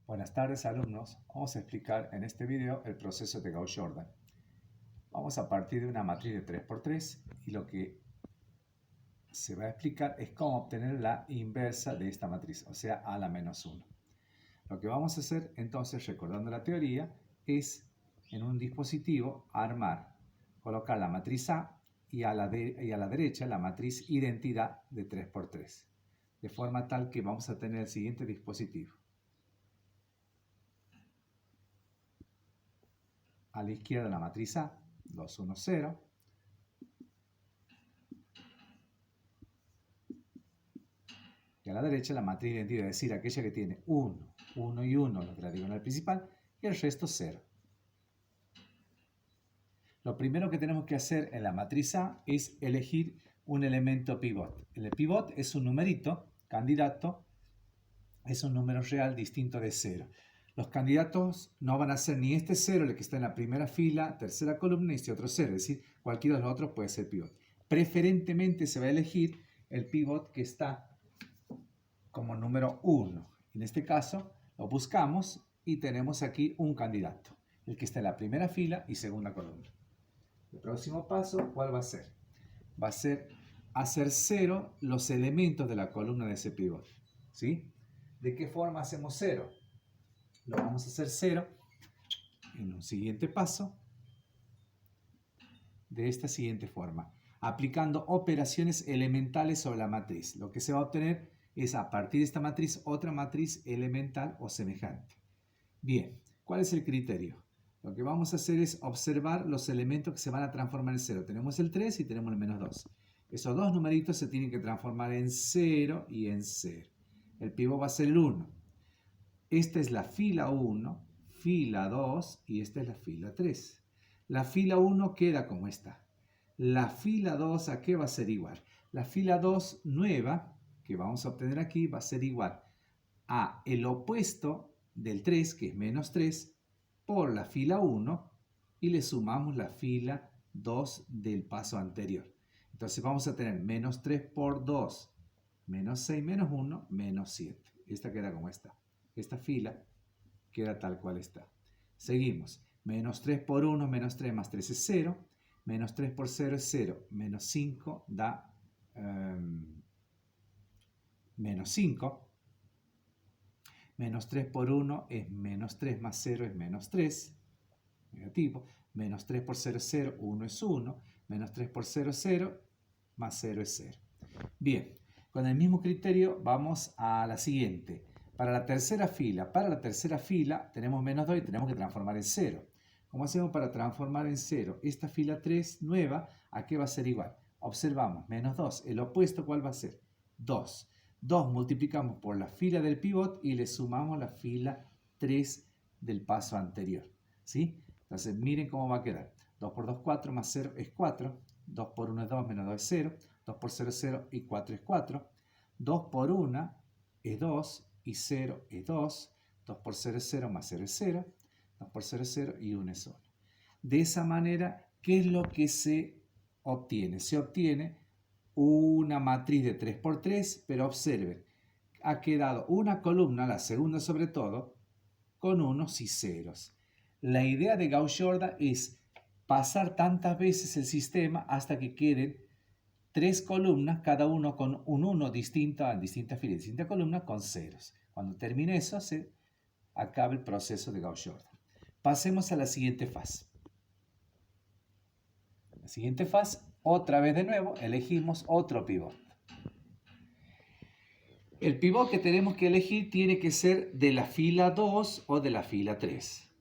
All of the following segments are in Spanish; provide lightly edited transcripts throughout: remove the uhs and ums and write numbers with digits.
Buenas tardes, alumnos. Vamos a explicar en este video el proceso de Gauss-Jordan. Vamos a partir de una matriz de 3×3 y lo que se va a explicar es cómo obtener la inversa de esta matriz, o sea, a la menos 1. Lo que vamos a hacer entonces, recordando la teoría, es en un dispositivo colocar la matriz A y a la derecha la matriz identidad de 3×3, de forma tal que vamos a tener el siguiente dispositivo. A la izquierda la matriz A, 2, 1, 0. Y a la derecha la matriz de identidad, es decir, aquella que tiene 1, 1 y 1, los de la diagonal principal, y el resto 0. Lo primero que tenemos que hacer en la matriz A es elegir un elemento pivot. El pivot es un numerito, candidato, es un número real distinto de 0. Los candidatos no van a ser ni este 0, el que está en la primera fila, tercera columna, ni este otro 0, es decir, cualquiera de los otros puede ser pivot. Preferentemente se va a elegir el pivot que está como número 1. En este caso lo buscamos y tenemos aquí un candidato, el que está en la primera fila y segunda columna. El próximo paso, ¿cuál va a ser? Va a ser hacer 0 los elementos de la columna de ese pivot, ¿sí? ¿De qué forma hacemos 0? Lo vamos a hacer 0 en un siguiente paso de esta siguiente forma, aplicando operaciones elementales sobre la matriz. Lo que se va a obtener es a partir de esta matriz otra matriz elemental o semejante. Bien, ¿cuál es el criterio? Lo que vamos a hacer es observar los elementos que se van a transformar en 0. Tenemos el 3 y tenemos el menos 2. Esos dos numeritos se tienen que transformar en 0 y en 0. El pivot va a ser el 1. Esta es la fila 1, fila 2 y esta es la fila 3. La fila 1 queda como está. La fila 2, ¿a qué va a ser igual? La fila 2 nueva, que vamos a obtener aquí, va a ser igual a el opuesto del 3, que es menos 3, por la fila 1 y le sumamos la fila 2 del paso anterior. Entonces vamos a tener menos 3 por 2, menos 6 menos 1, menos 7. Esta queda como está. Esta fila queda tal cual está. Seguimos. Menos 3 por 1, menos 3 más 3 es 0. Menos 3 por 0 es 0. Menos 5 da menos 5. Menos 3 por 1 es menos 3 más 0 es menos 3. Negativo. Menos 3 por 0 es 0. 1 es 1. Menos 3 por 0 es 0. Más 0 es 0. Bien. Con el mismo criterio vamos a la siguiente. Para la tercera fila tenemos menos 2 y tenemos que transformar en 0. ¿Cómo hacemos para transformar en 0? Esta fila 3 nueva, ¿a qué va a ser igual? Observamos, menos 2. ¿El opuesto cuál va a ser? 2. 2 multiplicamos por la fila del pivot y le sumamos la fila 3 del paso anterior, ¿sí? Entonces miren cómo va a quedar. 2 por 2, 4, más 0 es 4. 2 por 1 es 2, menos 2 es 0. 2 por 0 es 0 y 4 es 4. 2 por 1 es 2 y 0 es 2. 2 por 0 es 0, más 0 es 0. 2 por 0 es 0 y 1 es 1. De esa manera, ¿qué es lo que se obtiene? Se obtiene una matriz de 3×3, pero observen, ha quedado una columna, la segunda sobre todo, con unos y ceros. La idea de Gauss-Jordan es pasar tantas veces el sistema hasta que queden 3 columnas, cada uno con un 1 distinto en distintas filas, distintas columnas con ceros. Cuando termine eso, se acaba el proceso de Gauss-Jordan. Pasemos a la siguiente fase. La siguiente fase, otra vez de nuevo, elegimos otro pivot. El pivot que tenemos que elegir tiene que ser de la fila 2 o de la fila 3.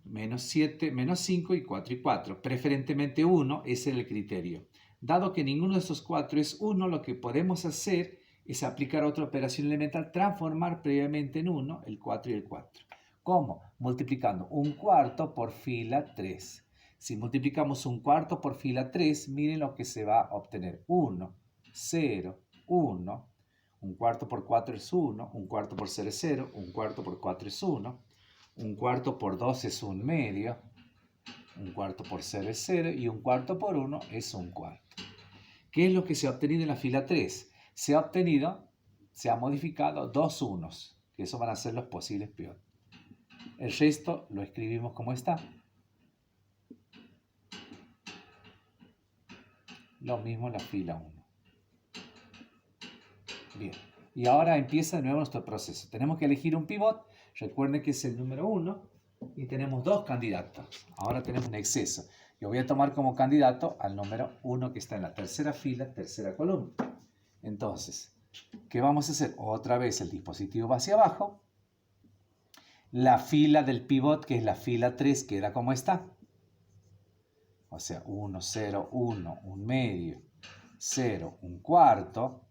Menos 7, menos 5 y 4 y 4. Preferentemente 1 es el criterio. Dado que ninguno de estos 4 es 1, lo que podemos hacer es aplicar otra operación elemental, transformar previamente en 1 el 4 y el 4. ¿Cómo? Multiplicando un cuarto por fila 3. Si multiplicamos un cuarto por fila 3, miren lo que se va a obtener. 1, 0, 1. Un cuarto por 4 es 1. Un cuarto por 0 es 0. Un cuarto por 4 es 1. Un cuarto por 2 es 1/2. Un cuarto por 0 es 0. Y un cuarto por 1 es 1/4. ¿Qué es lo que se ha obtenido en la fila 3? Se ha modificado dos unos, que esos van a ser los posibles pivot. El resto lo escribimos como está. Lo mismo en la fila 1. Bien, y ahora empieza de nuevo nuestro proceso. Tenemos que elegir un pivot. Recuerden que es el número 1 y tenemos dos candidatos. Ahora tenemos un exceso. Yo voy a tomar como candidato al número 1 que está en la tercera fila, tercera columna. Entonces, ¿qué vamos a hacer? Otra vez el dispositivo va hacia abajo. La fila del pivot, que es la fila 3, queda como está. O sea, 1, 0, 1, un medio, 0, un cuarto.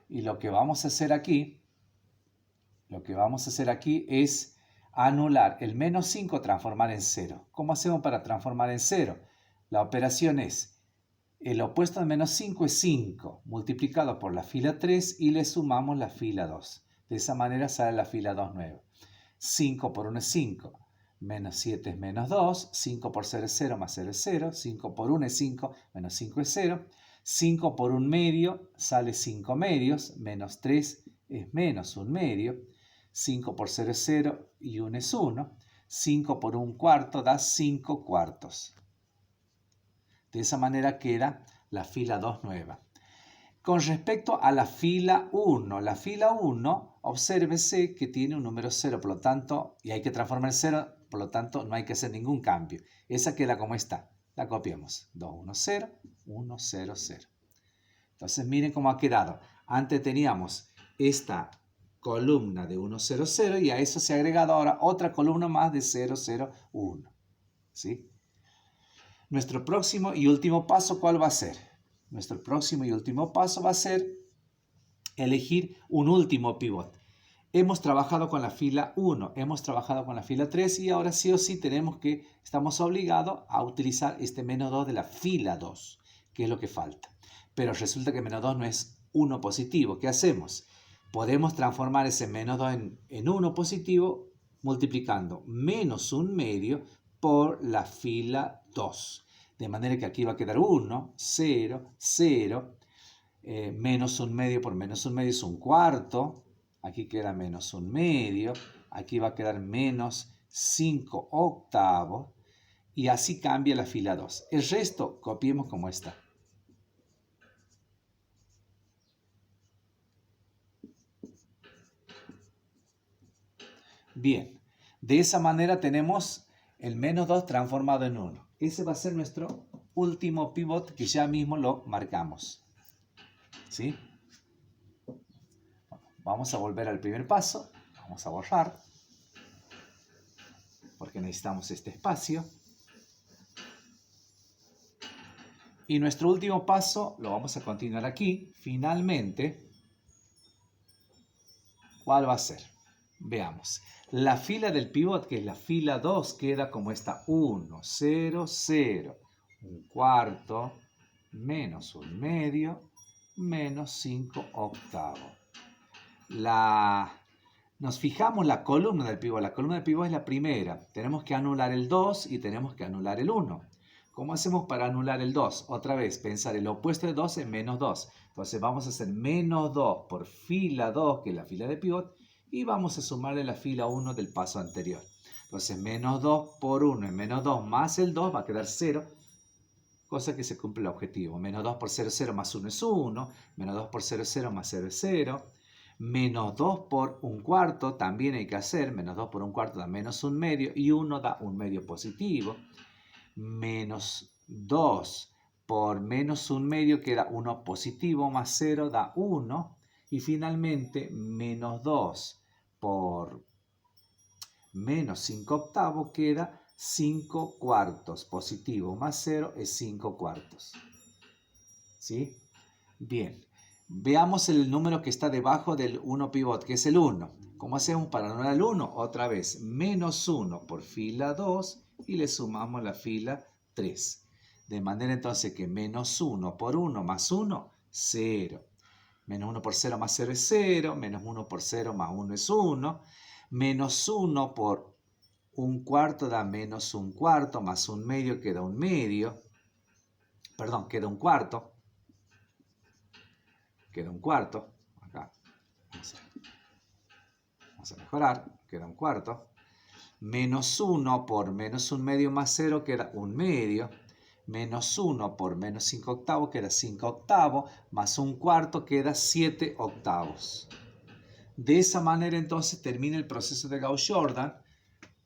Y lo que vamos a hacer aquí es anular el menos 5, transformar en 0. ¿Cómo hacemos para transformar en 0? La operación es, el opuesto de menos 5 es 5, multiplicado por la fila 3 y le sumamos la fila 2. De esa manera sale la fila 2 nueva. 5 por 1 es 5, menos 7 es menos 2, 5 por 0 es 0, más 0 es 0, 5 por 1 es 5, menos 5 es 0, 5 por 1 medio sale 5 medios, menos 3 es menos 1 medio, 5 por 0 es 0 y 1 es 1, 5 por 1 cuarto da 5 cuartos. De esa manera queda la fila 2 nueva. Con respecto a la fila 1, obsérvese que tiene un número 0, por lo tanto, y hay que transformar en 0, por lo tanto no hay que hacer ningún cambio. Esa queda como está. La copiamos. 2, 1, 0, 1, 0, 0. Entonces miren cómo ha quedado. Antes teníamos esta columna de 1, 0, 0 y a eso se ha agregado ahora otra columna más de 0, 0, 1. ¿Sí? Nuestro próximo y último paso, ¿cuál va a ser? Nuestro próximo y último paso va a ser elegir un último pivot. Hemos trabajado con la fila 1, hemos trabajado con la fila 3 y ahora sí o sí estamos obligados a utilizar este menos 2 de la fila 2, que es lo que falta. Pero resulta que menos 2 no es 1 positivo. ¿Qué hacemos? Podemos transformar ese menos 2 en 1 positivo multiplicando menos 1 medio por la fila 2. De manera que aquí va a quedar 1, 0, 0, menos 1 medio por menos 1 medio es 1 cuarto. Aquí queda menos 1 medio. Aquí va a quedar menos 5 octavos. Y así cambia la fila 2. El resto copiemos como está. Bien, de esa manera tenemos el menos 2 transformado en 1. Ese va a ser nuestro último pivot que ya mismo lo marcamos. ¿Sí? Bueno, vamos a volver al primer paso. Vamos a borrar, porque necesitamos este espacio. Y nuestro último paso lo vamos a continuar aquí. Finalmente, ¿cuál va a ser? Veamos. La fila del pivot, que es la fila 2, queda como esta. 1, 0, 0. Un cuarto, menos 1 medio, menos 5 octavos. Nos fijamos la columna del pivot. La columna del pivot es la primera. Tenemos que anular el 2 y tenemos que anular el 1. ¿Cómo hacemos para anular el 2? Otra vez, pensar el opuesto de 2 es menos 2. Entonces vamos a hacer menos 2 por fila 2, que es la fila de pivot, y vamos a sumarle la fila 1 del paso anterior. Entonces menos 2 por 1 es menos 2 más el 2 va a quedar 0, cosa que se cumple el objetivo. Menos 2 por 0 es 0 más 1 es 1, menos 2 por 0 es 0 más 0 es 0. Menos 2 por 1 cuarto también hay que hacer. Menos 2 por 1 cuarto da menos 1 medio y 1 da 1 medio positivo. Menos 2 por menos 1 medio queda 1 positivo más 0 da 1. Y finalmente menos 2 por menos 5 octavos queda 5 cuartos. Positivo más 0 es 5 cuartos. ¿Sí? Bien. Veamos el número que está debajo del 1 pivot, que es el 1. ¿Cómo hacemos para anular el 1? Otra vez, menos 1 por fila 2 y le sumamos la fila 3. De manera entonces que menos 1 por 1 más 1, 0. Menos 1 por 0 más 0 es 0. Menos 1 por 0 más 1 es 1. Menos 1 por 1 cuarto da menos 1 cuarto más 1 medio queda 1 medio. Perdón, queda 1 cuarto. Queda 1 cuarto. Acá. Vamos a mejorar, queda un cuarto. Menos 1 por menos 1 medio más 0 queda 1 medio. Menos 1 por menos 5 octavos queda 5 octavos. Más 1 cuarto queda 7 octavos. De esa manera entonces termina el proceso de Gauss-Jordan,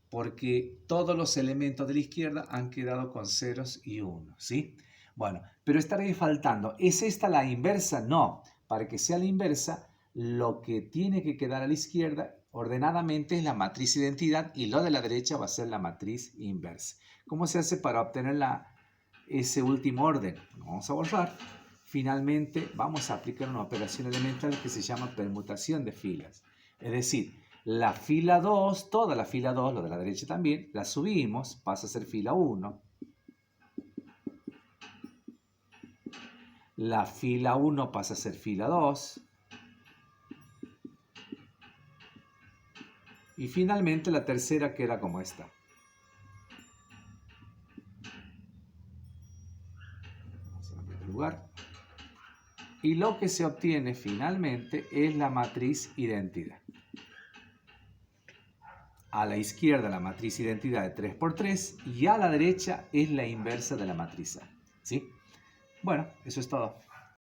porque todos los elementos de la izquierda han quedado con ceros y unos, ¿sí? Bueno, pero estaría faltando. ¿Es esta la inversa? No. Para que sea la inversa, lo que tiene que quedar a la izquierda ordenadamente es la matriz identidad y lo de la derecha va a ser la matriz inversa. ¿Cómo se hace para obtener ese último orden? Vamos a borrar. Finalmente, vamos a aplicar una operación elemental que se llama permutación de filas. Es decir, la fila 2, toda la fila 2, lo de la derecha también, la subimos, pasa a ser fila 1. La fila 1 pasa a ser fila 2. Y finalmente la tercera queda como esta. Vamos a cambiar de lugar. Y lo que se obtiene finalmente es la matriz identidad. A la izquierda la matriz identidad de 3 por 3 y a la derecha es la inversa de la matriz A. ¿Sí? Bueno, eso es todo.